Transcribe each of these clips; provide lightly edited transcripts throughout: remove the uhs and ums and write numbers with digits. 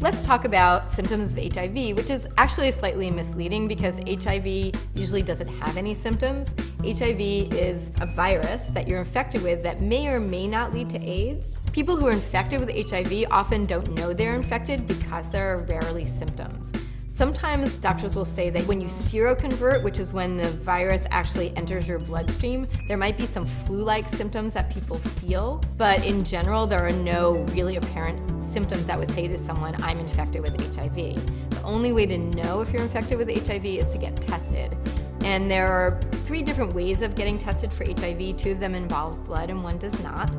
Let's talk about symptoms of HIV, which is actually slightly misleading because HIV usually doesn't have any symptoms. HIV is a virus that you're infected with that may or may not lead to AIDS. People who are infected with HIV often don't know they're infected because there are rarely symptoms. Sometimes doctors will say that when you seroconvert, which is when the virus actually enters your bloodstream, there might be some flu-like symptoms that people feel, but in general, there are no really apparent symptoms that would say to someone, I'm infected with HIV. The only way to know if you're infected with HIV is to get tested. And there are 3 different ways of getting tested for HIV. 2 of them involve blood and 1 does not.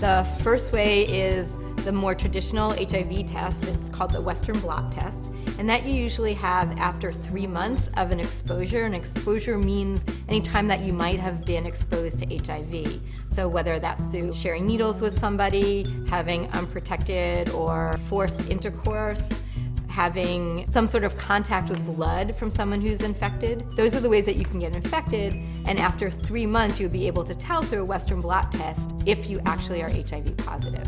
The first way is the more traditional HIV test. It's called the Western blot test. And that you usually have after 3 months of an exposure. And exposure means any time that you might have been exposed to HIV. So whether that's through sharing needles with somebody, having unprotected or forced intercourse, having some sort of contact with blood from someone who's infected. Those are the ways that you can get infected, and after 3 months you'll be able to tell through a Western blot test if you actually are HIV positive.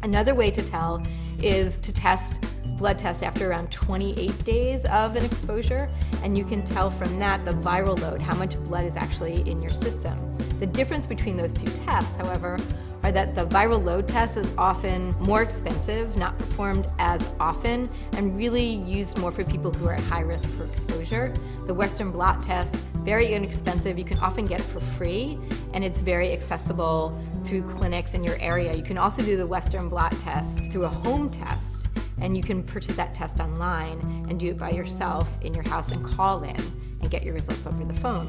Another way to tell is to test blood test after around 28 days of an exposure, and you can tell from that the viral load, how much blood is actually in your system. The difference between those 2 tests, however, are that the viral load test is often more expensive, not performed as often, and really used more for people who are at high risk for exposure. The Western blot test, very inexpensive, you can often get it for free, and it's very accessible through clinics in your area. You can also do the Western blot test through a home test, and you can purchase that test online and do it by yourself in your house and call in and get your results over the phone.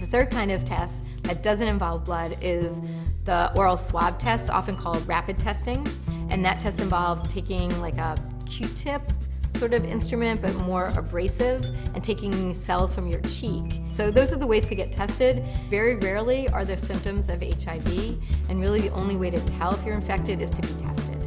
The third kind of test that doesn't involve blood is the oral swab test, often called rapid testing. And that test involves taking like a Q-tip sort of instrument, but more abrasive, and taking cells from your cheek. So those are the ways to get tested. Very rarely are there symptoms of HIV, and really the only way to tell if you're infected is to be tested.